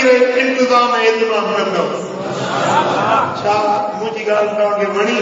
फकीर इंतजाम एतमाम कंदो छा मुझी गाल तव्हांखे वणी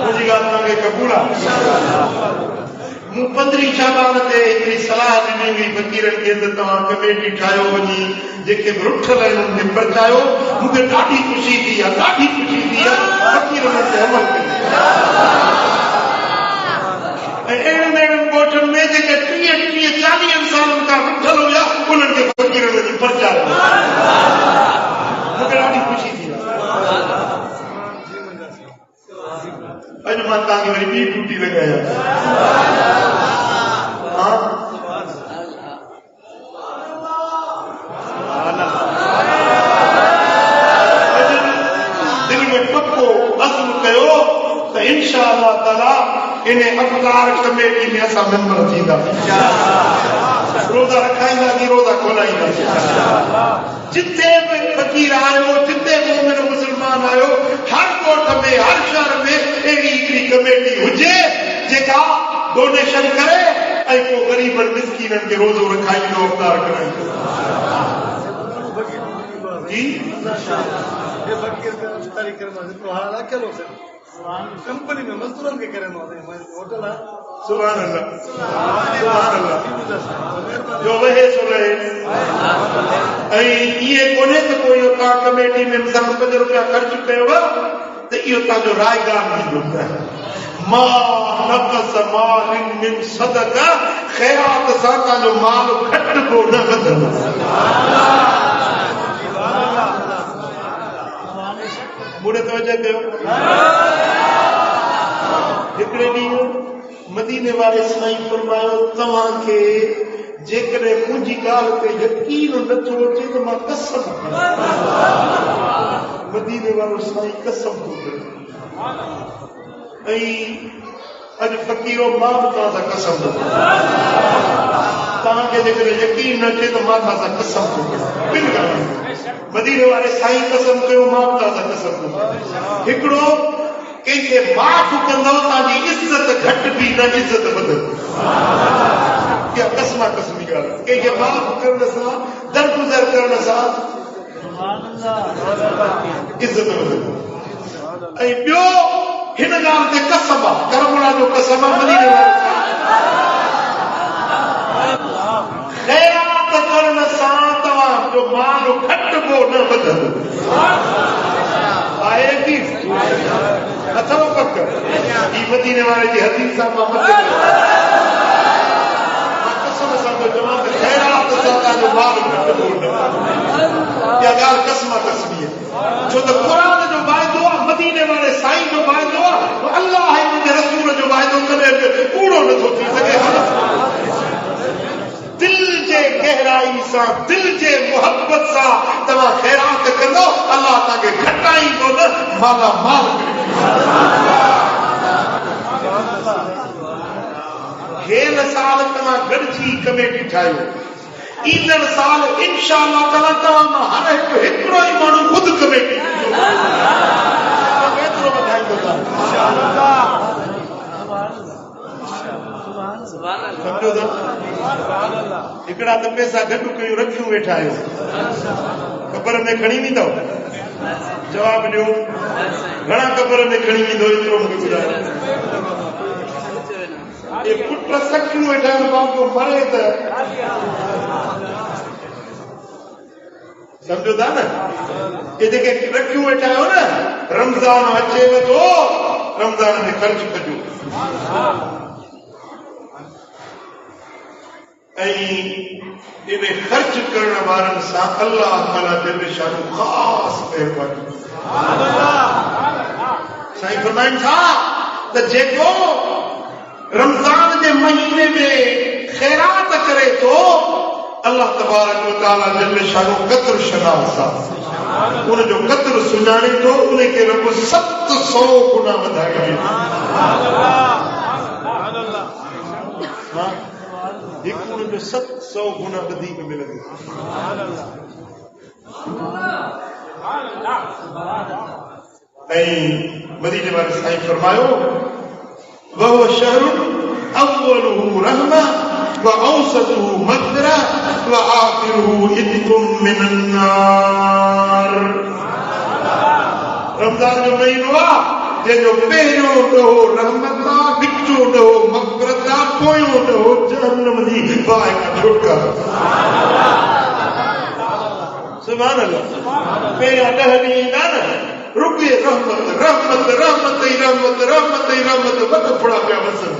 मुझी गाल तव्हांखे कबूल आहे मूं 15 शाबान ते हिकिड़ी सलाह ॾिनी हुई फकीरनि खे त तव्हां कमेटी ठाहियो वञी जेके बि रुठल आहिनि उन्हनि खे परचायो मूंखे ॾाढी ख़ुशी थी आहे फकीर उन्हनि ते अमल कनि ऐं अहिड़नि ॻोठनि में जेके 30-40 सालनि खां रुठल हुया उन्हनि खे फकीरनि जी परचायो मूंखे ॾाढी ख़ुशी थी आहे अॼु मां तव्हांखे वरी ॿी ड्यूटी लॻायां दिल में पक्को अज़्म कयो त इंशाअल्लाह ताला इन अफ़्तार कमेटी में असां मेंबर थींदा रोज़ा रखाईंदासीं रोज़ा खोलाईंदासीं जिथे भी फकीर आयो जिथे मोमिन मुसलमान आयो हर ॻोठ में हर शहर में अहिड़ी हिकिड़ी कमेटी हुजे जेका डोनेशन करे ऐं पोइ ग़रीबनि मिस्कीननि खे रोज़ो रखाईंदो अफ़्तार कराईंदो जी कंपनी में मजदूरनि खे करे होटल आहे सुभान अल्लाह जो वहे सो रहे ऐं इहे कोन्हे त कोई तव्हां कमेटी में मिसाल 5 रुपया ख़र्च कयव त इहो तव्हांजो रायगार थींदो मा नक़स मालिन मिन सदका ख़ैरात सां तव्हांजो माल घटिबो न वधंदो मूंखे तवजह कयो हिकिड़े ॾींहुं मदीने वारे साईं फरमायो तव्हांखे जेकॾहिं मुंहिंजी ॻाल्हि ते यकीन नथो अचे त मां कसम मदीने वारो साईं कसम थो करे ऐं अॼु फ़कीरो मां बि तव्हां सां कसम थो तव्हांखे जेकॾहिं यकीन न अचे त मां तव्हां सां कसम थो कयां ॿिनि ॻाल्हियुनि मदीने वारे साईं कसम कयो मां बि तव्हां सां कसम थो कयां हिकिड़ो कंहिंखे माफ़ कंदव तव्हांजी इज़त घटिबी न इज़त वधंदी इहा कसमा कसमी ॻाल्हि कंहिंखे माफ़ करण सां दरगुज़र करण सां इज़त वधंदी ऐं ॿियो हिन ॻाल्हि ते कसम आहे करमुड़ा जो कसम आहे मदीने वारे ख़ैरात करण सां तव्हांजो माल घटिबो न वधंदो आहे की अथव पक ही मदीने वारे जी हदीस सां मां कसम सां थो चवां त ख़ैरात सां तव्हांजो माल घटिबो न इहा ॻाल्हि कसमा कसमी आहे छो त क़ुरान जो वाइदो आहे मदीने वारे साईं जो वाइदो आहे अल्लाह ऐं मुंहिंजे रसूल जो वाइदो कॾहिं बि कूड़ो नथो थी सघे दिल जे गहराई सां दिल जे मोहब्बत सां तव्हां ख़ैरात कंदो अल्लाह तव्हांखे घटाईंदो न माला माल खेल साल तव्हां गॾिजी कमेटी ठाहियो ईंदड़ साल इंशाअल्लाह ताला तव्हां हर हिकिड़ो ई माण्हू ख़ुदि कमेटी एतिरो वधाईंदो सम्झो था हिकिड़ा त पैसा गॾु कयूं रखियूं वेठा आहियो क़बर में खणी वेंदव जवाब ॾियो घणा क़बर में खणी वेंदो एतिरो मूंखे ॿुधायो ये पुट सखियूं वेठा आहिनि बाबो मरे त सम्झो था न ये जेके रखियूं वेठा आहियो न रमज़ान अचेव थो रमज़ान में ख़र्च कजो ऐं इन ख़र्च करण वारनि सां अल्लाह ताला जल शान ख़ासि महिरबानी साईं फरमाइनि था त जेको रमज़ान जे महीने में ख़ैरात करे थो अल्लाह तबारक व तआला जल शान क़द्र शनास उन जो क़द्र सुञाणे थो उन खे रब 700 गुना वधाए हिकु उन जो 700 गुना वधीक मिलंदो ऐं मदीने वारे साईं फरमायो वहुव शहरुन अव्वलुहु रहमा व औसतुहु मग़फ़िरा व आख़िरुहु बिकुम मिनन नार। रमज़ान जो महीनो आहे जंहिंजो पहिरियों ॾोहो रहमत आहे, विचो ॾोहो मग़फ़िरत आहे, पोयों ॾोहो जहन्नम जी बाहि खां छुटकारो। सुभान अल्लाह। पहिरियां 10 ॾींहं ईंदा न रुॻे रहमत रहमत रहमत ई रहमत रहमत ई रहमत वॾा फुड़ा पिया वसनि।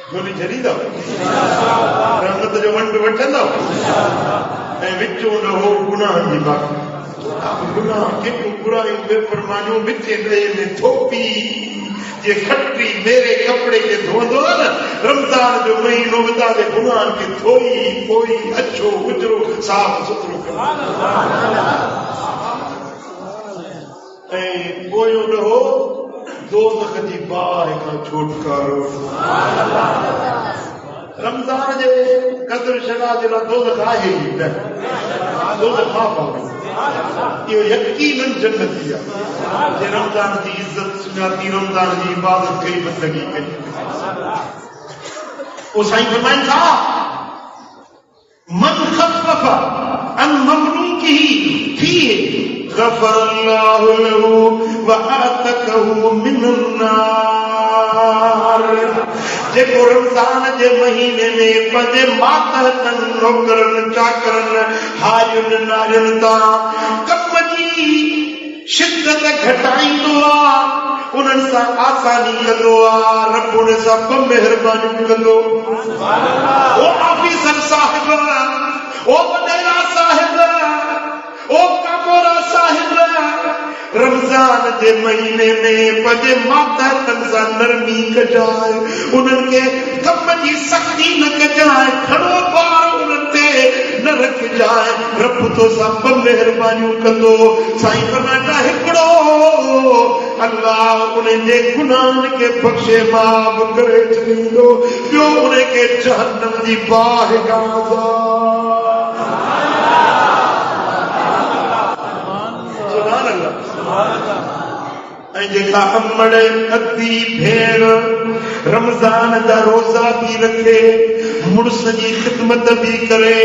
गोली छॾींदव, रहमत जो वंड वठंदव ऐं विचो ॾोहो गुनाहनि जी बाहि। गुनाह केतिरो बुरायूं बेफ़रमानियूं मिठे ॾहे में थोपी जे खटी मेरे कपिड़े खे धोईंदो आहे न, रमज़ान जो महीनो बि तव्हांजे गुनाहनि खे धोई पोई अछो उजरो साफ़ सुथरो कंदो। ऐं पोयों ॾोहो दोज़ख जी बाहि खां छुटकारो। रमज़ान जे क़द्र शना जे लाइ दोज़ख आहे ई न, दोज़ख माफ़ आहे। इहो यकीनन जन्नती आहे जे रमज़ान जी इज़त सुञाती, रमज़ान जी इबादत कई, बंदगी कई। वो साईं फरमाइनि था मन ख़फ़फ़ अन ममलूकिही फीह ग़फ़रल्लाहु लहू व आतकहू मिनन नार। जेको रमज़ान जे महीने में पंहिंजे मातहतनि नौकरनि चाकरनि हारियुनि नारियुनि तां कम जी शिद्दत घटाईंदो आहे, उन्हनि सां आसानी कंदो आहे, रब उन सां ॿ महिरबानियूं कंदो। ओ ऑफिसर साहिब, ओ वॾेरा साहिब, ओ कामोरा साहिब, रमज़ान जे महीने में पंहिंजे मातहतनि सां नरमी कजाए, उन्हनि खे कम जी सख़्ती न कजाए, घणो भार उन्हनि ते न रखजाए, रब तोसां ॿ महिरबानियूं कंदो। साईं फरमाईंदा हिकिड़ो अल्लाह उनजे गुनाहनि खे बख़्शे माफ़ करे छॾींदो, ॿियो उनखे जहन्नम जी बाहि खां ऐं जेका अमड़ अदी भेण रमज़ान जा रोज़ा भी रखे, मुड़स जी ख़िदमत भी करे,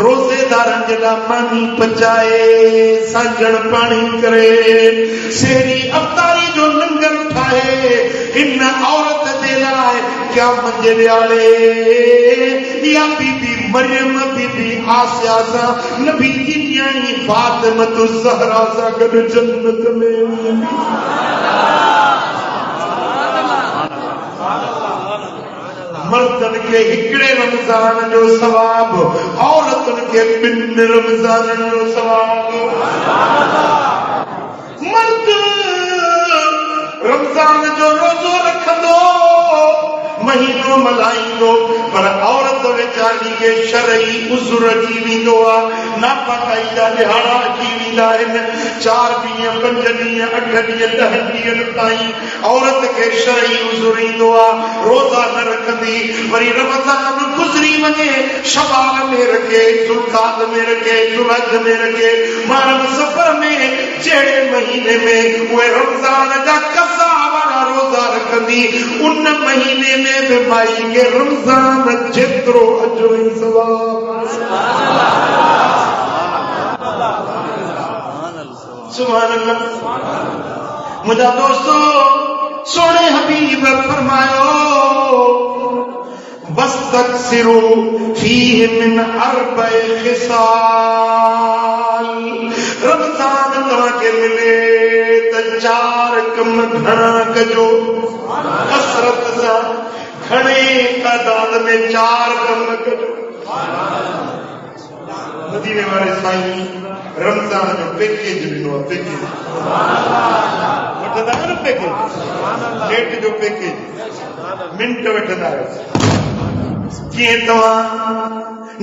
रोज़ेदारनि जे लाइ मानी पचाए, साजण पाणी करे, सेरी अफ़तारी जो लंगर ठाहे, इन औरत जे लाइ क़यामत जे ॾियारे या बीबी मरियम बीबी आसिया सां नबी जी न्याणी फातिमत ज़हरा सां गॾु जन्नत में। मर्दनि खे हिकिड़े रमज़ान जो सवाब, औरतुनि खे 2 रमज़ाननि जो सवाब। मर्द रमज़ान जो रोज़ो रखंदो, महीनो मल्हाईंदो, पर औरत वीचारी खे शरई उज़ुर अची वेंदो आहे, नापाकाई जा ॾिहाड़ा अची वेंदा आहिनि, 4 ॾींहं 5 ॾींहं 8 ॾींहं 10 ॾींहंनि ताईं औरत खे शरई उज़ुर ईंदो आहे, रोज़ा न रखंदी, वरी रमज़ान गुज़री वञे, शवाल में रखे, ज़ुल्क़ाद में रखे, ज़ुल्हज में रखे, मुहर्रम सफ़र में, जहिड़े महीने में उहे रमज़ान जा कसा वारा रोज़ा रखंदी, उन महीने में भी माई खे रमज़ान जेतिरो अजर ऐं सवाब। सुभान अल्लाह। मुंहिंजा दोस्तो, सोने हबीब फरमायो बस्तक्सिरू फीह मिन 4 ख़िसाल। रमज़ान तव्हांखे मिले त 4 कम घणा कजो, कसरत सां घणे तादाद में 4 कम कजो। मदीने वारे साईं रमज़ान जो पैकेज ॾिनो आहे, पैकेज वठंदा आहियो न, पैकेज नेट जो पैकेज, मिंट वठंदा आहियो। कीअं तव्हां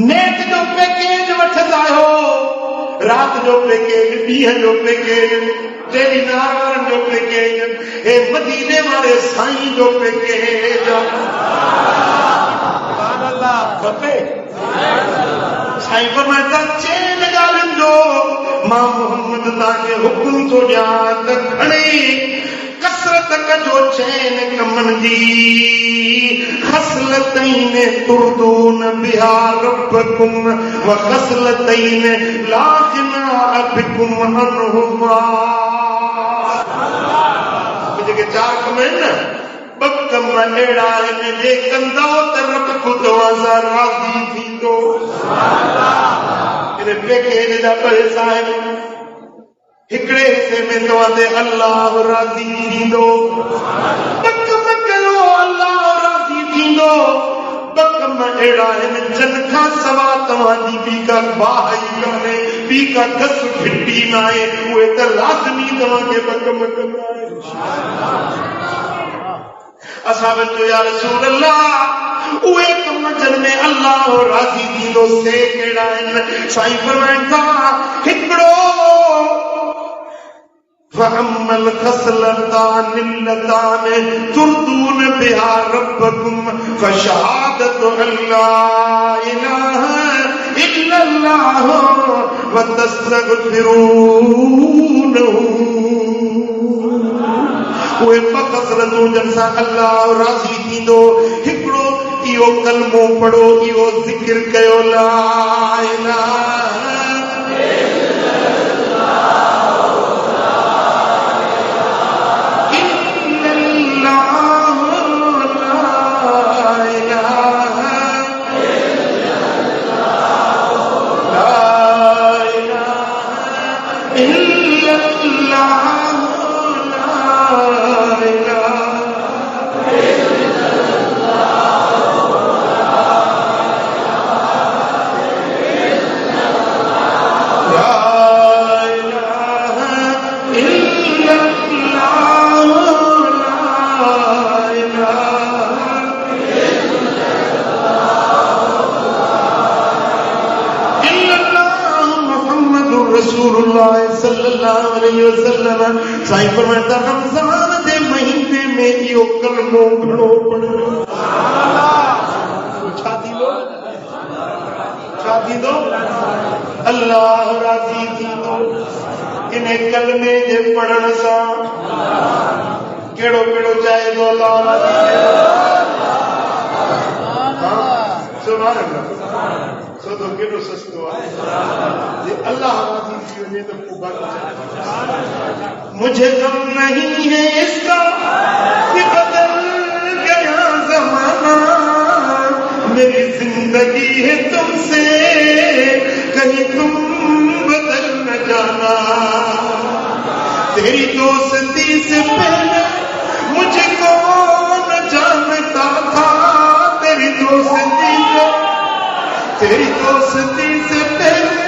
नेट जो पैकेज वठंदा आहियो, रात जो पैकेज, ॾींहं जो पैकेज, टेलीनार वारनि जो पैकेज, हे मदीने वारे साईं जो पैकेज खपे। साईं फरमाईंदा 4 ॻाल्हियुनि जो मां मोहम्मद तव्हांखे हुकुम थो ॾियां त घणे कसरत कसरत कजो चैन कमन जी खसलतैन तुरदून बिहा रब्बकुम व खसलतैन ला गिना बिकुम अन्हुमा। जेके चार कम आहिनि न ॿ कम अहिड़ा आहिनि जे कंदव त रब तव्हां सां राज़ी थींदो। इन पैकेज जा ॿ हिसा आहिनि। हिकिड़े हिसे में तव्हां ते अल्लाह राज़ी थींदो। ॿ कम कयो अल्लाह राज़ी थींदो। ॿ कम अहिड़ा आहिनि जन खां सवा तव्हांजी ॿी का बाह ई कान्हे, ॿी का घस फिटी न आहे। उहे त लाज़मी तव्हांखे ॿ कम कंदा आहिनि। असां चयो या रसूल अल्लाह उहे कम जन में अल्लाह राज़ी थींदो से कहिड़ा आहिनि? साईं फरमाइनि था हिकिड़ो فَأَمَّا الْخَصْلَتَانِ اللَّتَانِ تُرْضُونَ بِهَا رَبَّكُمْ فَشَهَادَةُ أَن لَّا إِلَٰهَ إِلَّا اللَّهُ وَتَسْتَغْفِرُونَهُ उहे ख़सलतूं जन सां अल्लाह राज़ी थींदो। हिकिड़ो इहो कलमो पढ़ो, इहो ज़िक्र कयो ला इलाहा साईं फरमाइंदा रमज़ान जे महीने में इहो कलमो घणो पढ़ो। छा थींदो? अल्लाह राज़ी थींदो। इन कलमे जे पढ़ण सां कहिड़ो कहिड़ो चाहे थो अल्लाह छो तो केॾो सस्तो आहे। जे अल्लाह राज़ी थी वञे त पोइ बाक़ी मुझे गम नहीं है इसका कि बदल गया ज़माना, मेरी जिंदगी है तुमसे कहीं तुम बदल न जाना। तेरी दोस्ती से पहले मुझे कौन जानता था, तेरी दोस्ती से पहले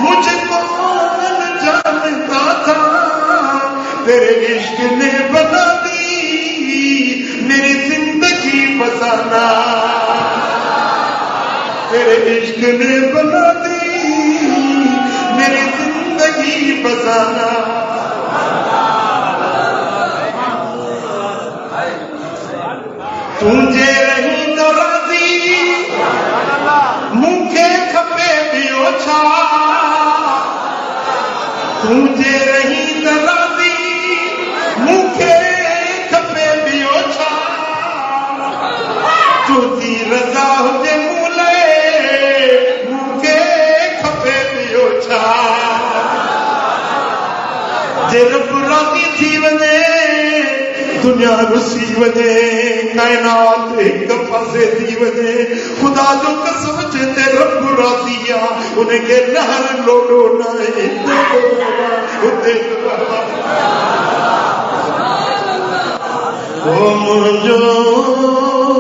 मुझे कौन जानता था। तेरे इश्क ने बना दी मेरी जिंदगी फसाना, तेरे इश्क ने बना दी मेरी जिंदगी फसाना। तुझे रही तो राज़ी मूंखे खपे ॿियो छा, तुझे रही तो राज़ी मूंखे खपे ॿियो छा। तुंहिंजी रज़ा हुजे मूं लाइ मूंखे खपे ॿियो छा। जे रब राज़ी थी वञे दुनिया रुसी वञे, काइनात हिक पासे थी वञे, ख़ुदा जो कसम ते रब राज़ी आहे उनखे लहर लोॾो न आहे। ओ मुंहिंजो